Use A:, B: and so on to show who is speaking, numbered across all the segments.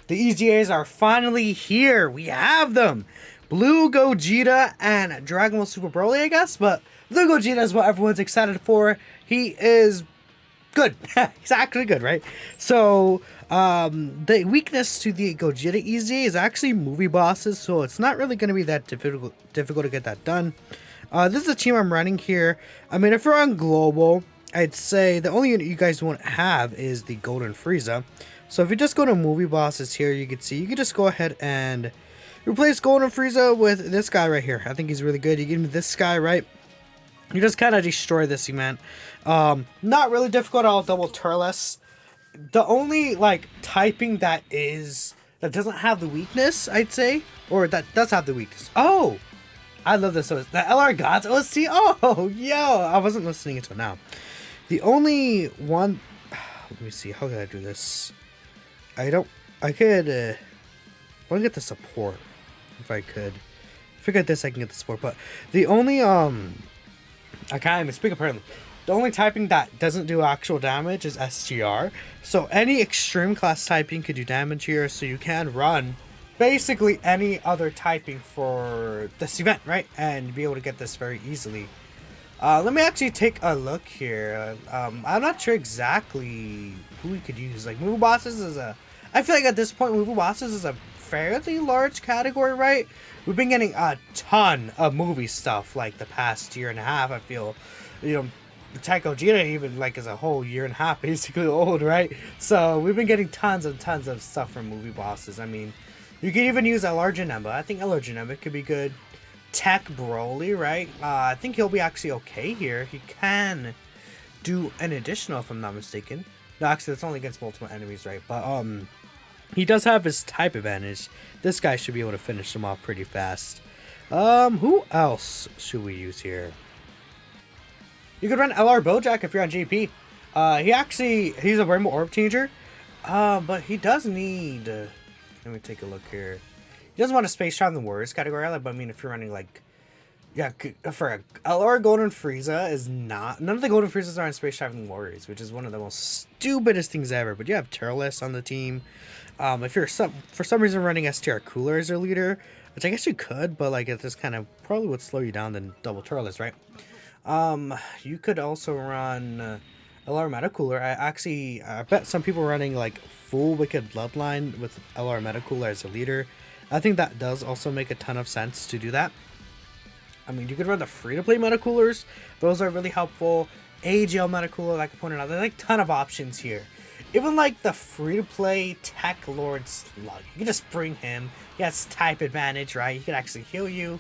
A: The EZAs are finally here. We have them. Blue Gogeta and Dragon Ball Super Broly, I guess. But Blue Gogeta is what everyone's excited for. He is good. He's actually good, right? So, the weakness to the Gogeta EZA is actually movie bosses. So it's not really going to be that difficult to get that done. This is the team I'm running here. I mean, if you're on global, I'd say the only unit you guys won't have is the Golden Frieza. So if you just go to movie bosses here, you can see you can just go ahead and replace Golden Frieza with this guy right here. I think he's really good. You give me this guy, right? You just kind of destroy this event. Not really difficult at all. Double Turles. The only like typing that doesn't have the weakness, I'd say, or that does have the weakness. Oh, I love this. So the LR Gods OC. Oh, yo, I wasn't listening until now. The only one. Let me see. How can I do this? I could get the support if I could. If I get this, I can get the support. But the only I can't even speak apparently. The only typing that doesn't do actual damage is STR. So any extreme class typing could do damage here. So you can run basically any other typing for this event, right? And be able to get this very easily. Let me actually take a look here. I'm not sure exactly who we could use. Like, movie bosses is I feel like at this point, movie bosses is a fairly large category, right? We've been getting a ton of movie stuff, like, the past year and a half, I feel. You know, Attack Gogeta even, like, is a whole year and a half, basically, old, right? So, we've been getting tons and tons of stuff from movie bosses. I mean, you can even use LR Janemba. I think LR Janemba could be good. Tech Broly, right? I think he'll be actually okay here. He can do an additional, if I'm not mistaken. No, actually, that's only against multiple enemies, right? But, he does have his type advantage. This guy should be able to finish him off pretty fast. Who else should we use here? You could run LR Bojack if you're on JP. He's a Rainbow Orb Changer. But he does need... let me take a look here. He doesn't want a Space Traveling Warriors category, but I mean, if you're running like, yeah, for a LR Golden Frieza is not. None of the Golden Friezas are on Space Traveling Warriors, which is one of the most stupidest things ever. But you have Turles on the team. If you're for some reason running STR Cooler as your leader, which I guess you could, but like it just kind of probably would slow you down than double Turles, right? You could also run LR Meta Cooler. I bet some people are running like full Wicked Bloodline with LR Meta Cooler as a leader. I think that does also make a ton of sense to do that. I mean, you could run the free-to-play meta coolers. Those are really helpful. AGL meta cooler, like I pointed out. There's like a ton of options here. Even like the free-to-play Tech Lord Slug. You can just bring him. He has type advantage, right? He can actually heal you.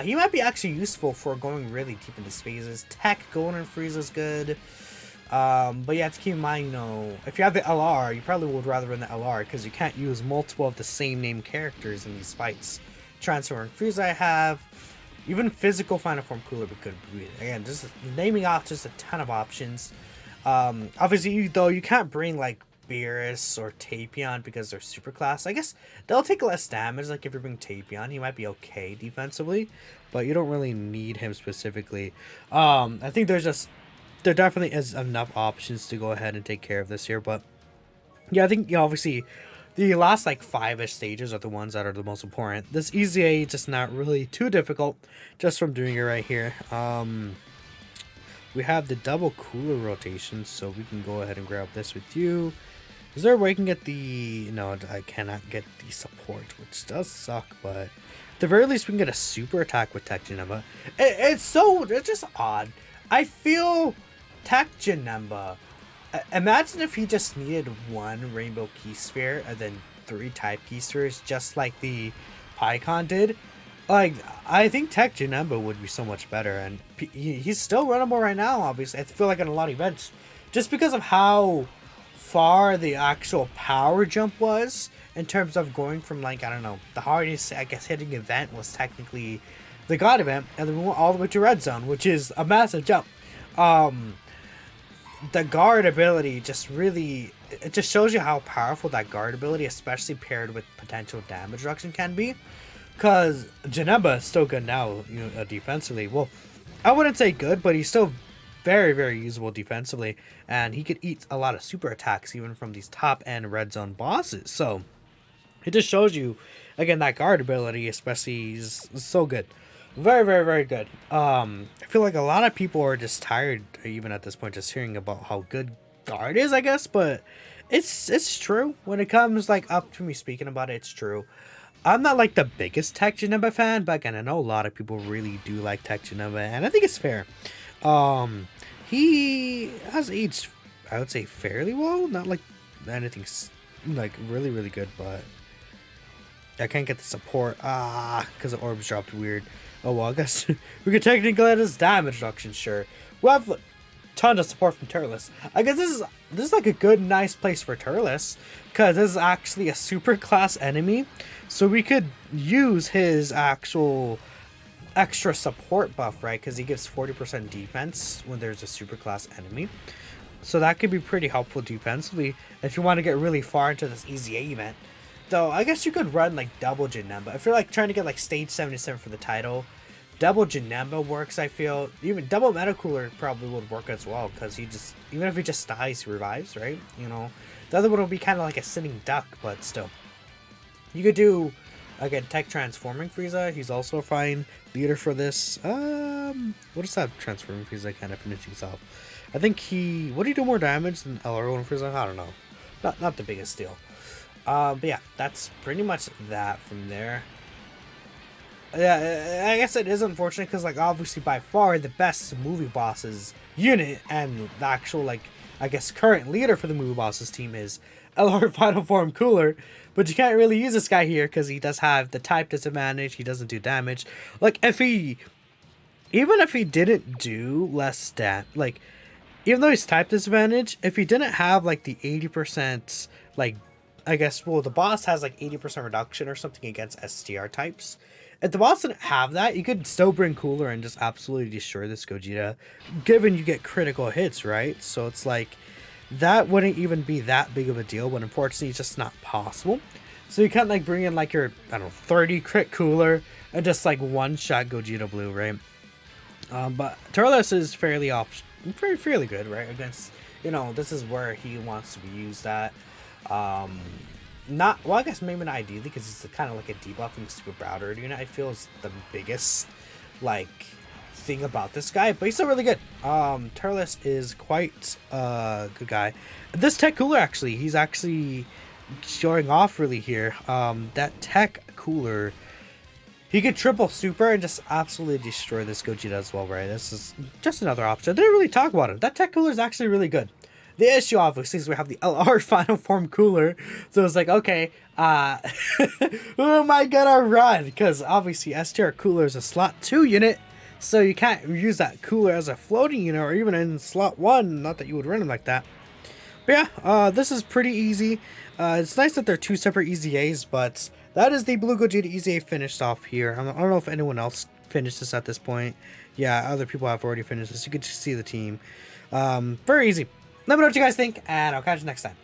A: He might be actually useful for going really deep into spaces. Tech Golden Frieza is good. But you have to keep in mind, you know, if you have the LR, you probably would rather run the LR because you can't use multiple of the same name characters in these fights. Transforming Frieza I have. Even physical Final Form Cooler we could be. Again, just naming off just a ton of options. Obviously, you can't bring like Beerus or Tapion because they're super class. I guess they'll take less damage. Like if you bring Tapion, he might be okay defensively, but you don't really need him specifically. I think there definitely is enough options to go ahead and take care of this here. But yeah, I think obviously the last like 5-ish stages are the ones that are the most important. This EZA is just not really too difficult just from doing it right here. We have the double cooler rotation, so we can go ahead and grab this with you. Is there a way I can get the... No, I cannot get the support, which does suck, but at the very least we can get a super attack with Tech Janemba. It's just odd. I feel Tech Janemba... Imagine if he just needed one Rainbow Key Sphere and then 3 type Key Spheres, just like the Pycon did. Like, I think Tech Janemba would be so much better, and he's still runnable right now, obviously. I feel like in a lot of events, just because of how far the actual power jump was, in terms of going from, like, I don't know, the hardest, I guess, hitting event was technically the God event, and then we went all the way to Red Zone, which is a massive jump. The guard ability just really, it just shows you how powerful that guard ability, especially paired with potential damage reduction, can be. Because Janemba is still good now, you know, defensively. Well, I wouldn't say good, but he's still very, very usable defensively. And he could eat a lot of super attacks even from these top end red zone bosses. So It just shows you, again, that guard ability especially is so good. Very, very, very good. I feel like a lot of people are just tired, even at this point, just hearing about how good guard is, I guess, but it's true. When it comes, like, up to me speaking about it, it's true. I'm not, like, the biggest Tech Janemba fan, but again, I know a lot of people really do like Tech Janemba, and I think it's fair. He has aged, I would say, fairly well. Not, like, anything, like, really, really good, but I can't get the support. Because the orbs dropped weird. Oh, well, I guess we could technically get his damage reduction, sure. We have a ton of support from Turles. I guess this is like a good, nice place for Turles, because this is actually a super class enemy. So we could use his actual extra support buff, right? Because he gives 40% defense when there's a super class enemy. So that could be pretty helpful defensively if you want to get really far into this EZA event. Though, I guess you could run, like, double Janemba. If you're, like, trying to get, like, stage 77 for the title, double Janemba works, I feel. Even double Metacooler probably would work as well, because he just, even if he just dies, he revives, right? You know, the other one would be kind of like a sitting duck, but still. You could do, again, Tech Transforming Frieza. He's also a fine leader for this. What is that Transforming Frieza kind of finishing off? I think what do you do more damage than LR1 Frieza? I don't know. Not the biggest deal. But yeah, that's pretty much that from there. Yeah, I guess it is unfortunate because, like, obviously by far the best movie bosses unit and the actual, like, I guess current leader for the movie bosses team is LR Final Form Cooler, but you can't really use this guy here because he does have the type disadvantage. He doesn't do damage. Like, even if he didn't do less stat, like, even though he's type disadvantage, if he didn't have, like, the 80%, like, I guess, well, the boss has, like, 80% reduction or something against STR types. If the boss didn't have that, you could still bring Cooler and just absolutely destroy this Gogeta, given you get critical hits, right? So it's like, that wouldn't even be that big of a deal, but unfortunately, it's just not possible. So you can't, like, bring in, like, your, I don't know, 30 crit Cooler and just, like, one-shot Gogeta Blue, right? But Turles is fairly good, right? Against, you know, this is where he wants to be used at. Not, well, I guess maybe not ideally, because it's kind of like a debuffing Super Browder unit. I feel is the biggest, like, thing about this guy, but he's still really good. Turles is quite a good guy. This Tech Cooler, actually, he's actually showing off really here. That Tech Cooler, he could triple super and just absolutely destroy this Gogeta as well, right? This is just another option. I didn't really talk about it. That Tech Cooler is actually really good. The issue, obviously, is we have the LR Final Form Cooler. So it's like, okay, who am I gonna run? Because obviously STR Cooler is a slot 2 unit. So you can't use that Cooler as a floating unit or even in slot 1. Not that you would run him like that. But yeah, this is pretty easy. It's nice that they're 2 separate EZAs, but that is the Blue Gogeta EZA finished off here. I don't know if anyone else finished this at this point. Yeah, other people have already finished this. You can just see the team. Very easy. Let me know what you guys think, and I'll catch you next time.